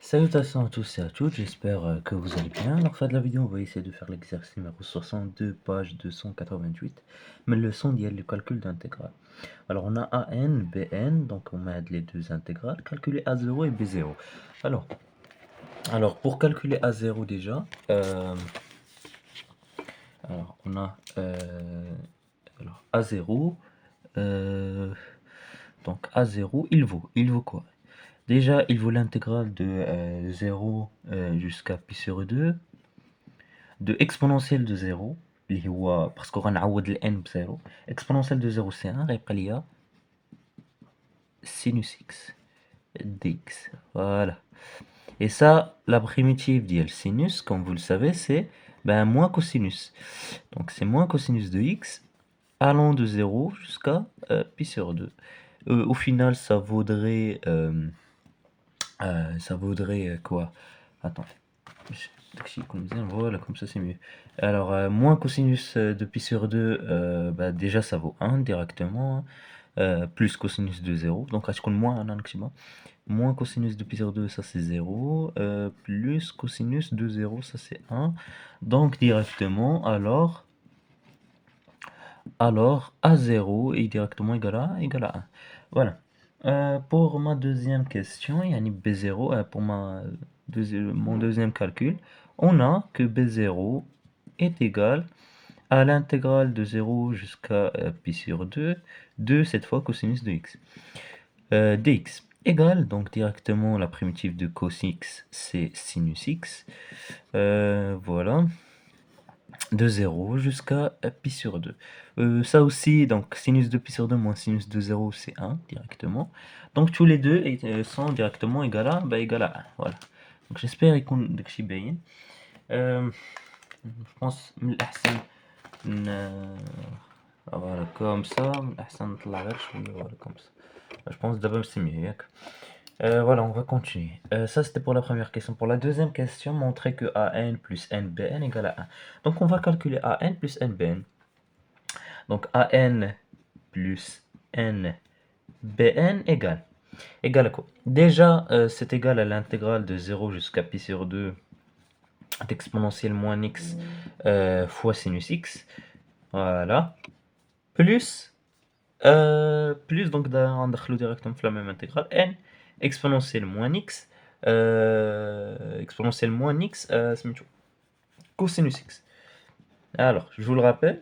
Salutations à tous et à toutes, j'espère que vous allez bien. Alors, fin de la vidéo, on va essayer de faire l'exercice numéro 62, page 288, mais le leçon d'hier, le calcul d'intégrale. Alors, on a AN, BN, donc on met les deux intégrales, calculer A0 et B0. Alors, pour calculer A0 déjà, alors on a A0, donc A0, il vaut quoi? Déjà, il vaut l'intégrale de 0 jusqu'à pi sur 2 de exponentielle de 0 اللي هو باسكو غنعوض ال n بزيرو exponentielle de 0 c'est 1 غيبقى ليا sinus x dx. Voilà. Et ça, la primitive ديال sinus, comme vous le savez, c'est moins cosinus. Donc c'est moins cosinus de x allant de 0 jusqu'à pi sur 2. Au final, ça vaudrait quoi? Attends. Voilà, comme ça c'est mieux. Alors, moins cosinus de pi sur 2, déjà ça vaut 1 directement. Plus cosinus de 0. Donc, je compte moins 1 maximum. Moins cosinus de pi sur 2, ça c'est 0. Plus cosinus de 0, ça c'est 1. Donc, directement, alors A0 est directement égal à 1. Voilà. Pour ma deuxième question, yani B0, pour mon deuxième calcul, on a que B0 est égal à l'intégrale de 0 jusqu'à pi sur 2 de cette fois cosinus de x. Dx égale donc directement la primitive de cos x, c'est sinus x. Voilà. De 0 jusqu'à pi sur 2. Ça aussi, donc sinus de pi sur 2 moins sinus de 0, c'est 1 directement. Donc tous les deux sont directement égal à 1. Voilà. Donc j'espère يكون داكشي باين. Je pense من الأحسن voilà comme ça, من الأحسن نطلع غير شوية voilà comme ça. Je pense d'abord c'est mieux ياك. Voilà, on va continuer. Ça, c'était pour la première question. Pour la deuxième question, montrer que AN plus NBN égale à 1. Donc, on va calculer AN plus NBN. Donc, AN plus NBN égale à quoi? Déjà, c'est égal à l'intégrale de 0 jusqu'à pi sur 2 d'exponentielle moins x fois sinus x. Voilà. Plus, donc, on va directement la même intégrale. N exponentielle moins x cosinus x. Alors, je vous le rappelle,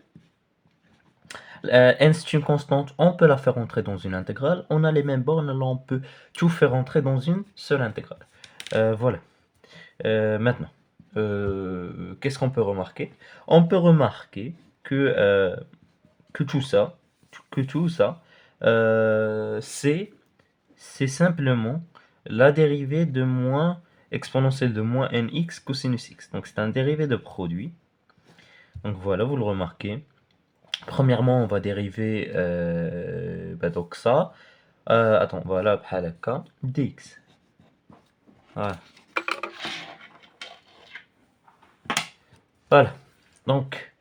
n c'est une constante, on peut la faire entrer dans une intégrale, on a les mêmes bornes, là on peut tout faire entrer dans une seule intégrale. Voilà. Maintenant, qu'est-ce qu'on peut remarquer? On peut remarquer que tout ça, c'est simplement la dérivée de moins exponentielle de moins nx cosinus x. Donc c'est un dérivé de produit. Donc voilà, vous le remarquez. Premièrement, on va dériver donc ça. Attends, voilà, بحال هكا dx. Voilà. Voilà. Donc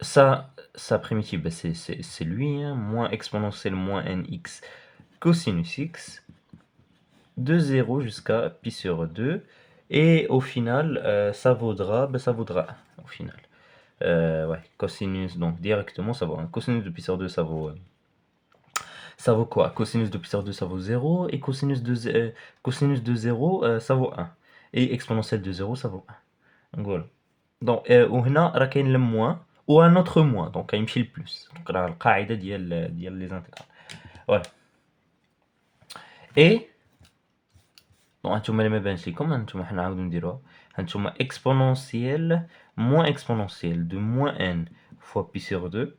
ça, sa primitive, c'est lui, hein, moins exponentielle moins nx cosinus x de 0 jusqu'à pi sur 2. Et au final, ça vaudra 1 au final. Ouais, cosinus, donc directement, ça vaut 1. Cosinus de pi sur 2, ça vaut quoi? Cosinus de pi sur 2, ça vaut 0. Et cosinus de 0, ça vaut 1. Et exponentielle de 0, ça vaut 1. Donc voilà. Donc, وهنا راه كاين le moins ou un autre moins, donc غيمشي le plus. Donc راه القاعدة ديال les intégrales. Voilà. Et bon, هانتوما اللي ما بانش ليكم هانتوما حنا نعاودو نديروها. هانتوما exponentielle moins exponentielle de moins n fois pi sur 2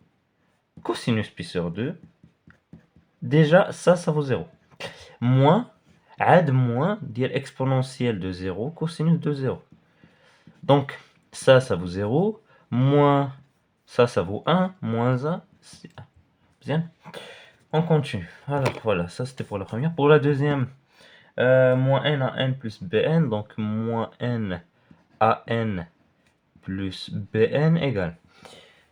cosinus pi sur 2. Déjà, ça vaut 0. Moins, add moins, dire exponentielle de 0, cosinus de 0. Donc, ça vaut 0. Moins, ça vaut 1. Moins 1, c'est 1. Bien. On continue. Alors, voilà, ça c'était pour la première. Pour la deuxième, moins n à n plus bn. Donc, moins n à n plus bn égale.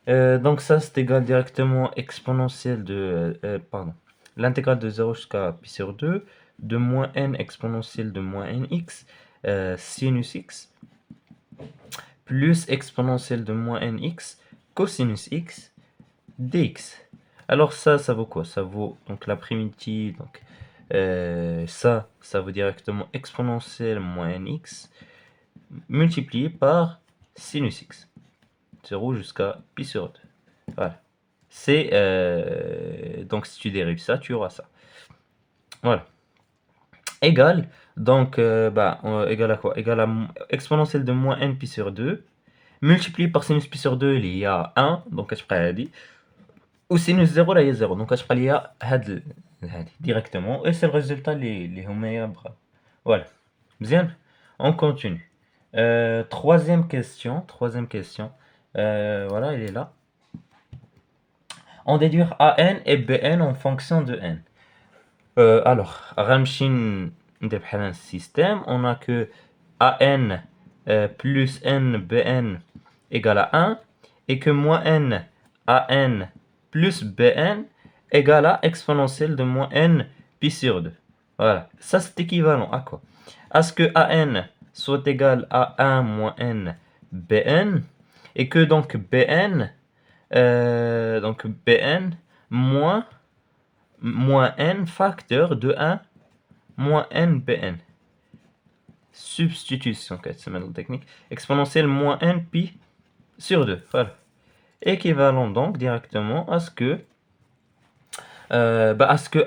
Donc ça c'est égal directement exponentielle de... pardon. l'intégrale de 0 jusqu'à pi sur 2 de moins n exponentielle de moins nx sinus x plus exponentielle de moins nx cosinus x dx. Alors ça vaut quoi? Ça vaut donc la primitive, donc ça vaut directement exponentielle moins nx multiplié par sinus x. 0 jusqu'à pi sur 2. Voilà. C'est donc si tu dérives ça, tu auras ça. Voilà. Égal, donc égal à quoi? Égal à exponentielle de moins n pi sur 2 multiplié par sinus pi sur 2 il y a 1 donc كتبقى هذه ou sinus 0 là il y a 0 donc كتبقى ليا هاد directement et c'est le résultat اللي هما voilà. Bien, on continue. Troisième question. Voilà, il est là. On déduire AN et BN en fonction de N. Alors, Ramshin de un système, on a que AN plus N BN égale à 1 et que moins N AN plus BN égale à exponentielle de moins N pi sur 2. Voilà, ça c'est équivalent à quoi? À ce que AN soit égal à 1 moins N BN et que donc BN moins n facteur de 1 moins n bn. Substitution, c'est la technique. Exponentielle moins n pi sur 2. Voilà. Équivalent donc directement à ce que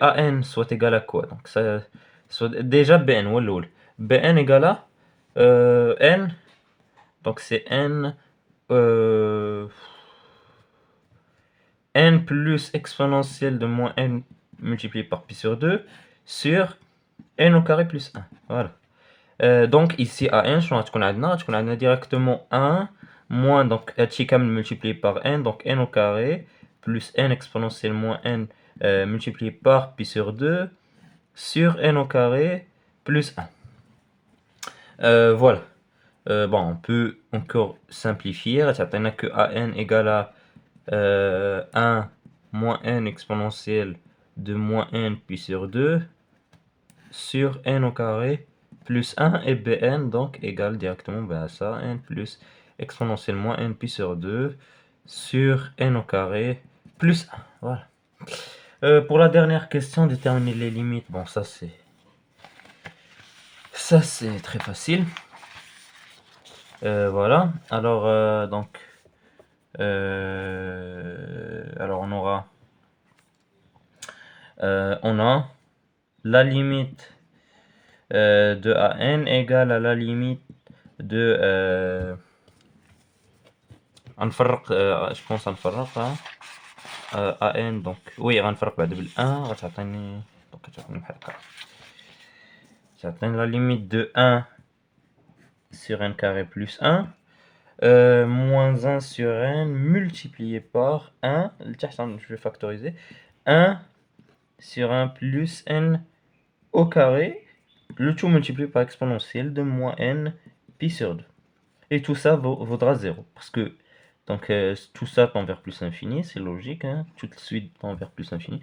an soit égal à quoi? Donc ça soit déjà bn ou bn égale à n. Donc c'est n n plus exponentielle de moins n multiplié par pi sur 2 sur n au carré plus 1. Voilà. Donc ici à n, je vais directement 1 moins donc multiplié par n, donc n au carré plus n exponentielle moins n multiplié par pi sur 2 sur n au carré plus 1. Voilà. Bon, on peut encore simplifier. On a que an égale à 1 moins n exponentielle de moins n pi sur 2 sur n au carré plus 1 et bn donc égale directement à ça, n plus exponentielle moins n pi sur 2 sur n au carré plus 1. Voilà. Pour la dernière question, déterminer les limites. Bon, ça c'est très facile. Voilà. Alors alors on a la limite de AN égale à la limite de je pense غنفرق AN donc oui غنفرق بعد بال1 غتعطيني donc كتعطيني بحال هكا تعطيني la limite de 1 sur n carré plus 1 moins 1 sur n multiplié par 1 je vais factoriser 1 sur 1 plus n au carré, le tout multiplié par exponentielle de moins n pi sur 2. Et tout ça vaudra 0. Parce que donc, tout ça tend vers plus infini, c'est logique. Hein? Tout de suite tend vers plus infini.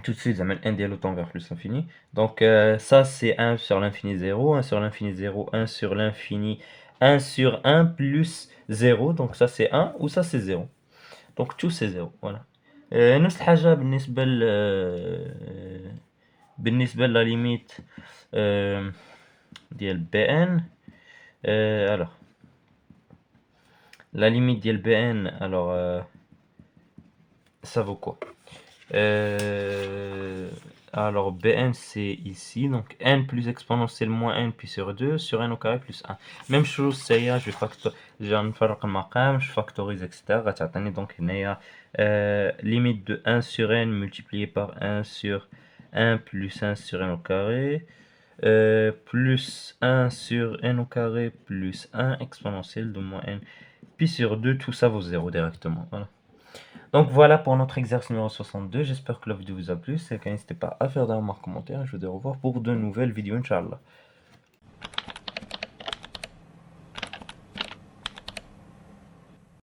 Tout de suite, ça amène 1 dialogue tend vers plus infini. Donc ça c'est 1 sur l'infini 0, 1 sur l'infini 0, 1 sur l'infini 1 sur 1 plus 0. Donc ça c'est 1 ou ça c'est 0. Donc tout c'est 0. Voilà. نفس الحاجة بالنسبة la limite ديال bn. Alors la limite ديال bn, alors ça vaut quoi? Alors bn c'est ici, donc n plus exponentielle moins n pi sur 2 sur n au carré plus 1. Même chose, ça y est, je factorise, etc. غتعطيني donc هنايا limite de 1 sur n multiplié par 1 sur 1 plus 1 sur n au carré plus 1 sur n au carré plus 1 exponentielle de moins n pi sur 2, tout ça vaut 0 directement. Voilà. Donc voilà pour notre exercice numéro 62. J'espère que la vidéo vous a plu. N'hésitez pas à faire des remarques, commentaires. Je vous dis au revoir pour de nouvelles vidéos, Inch'Allah.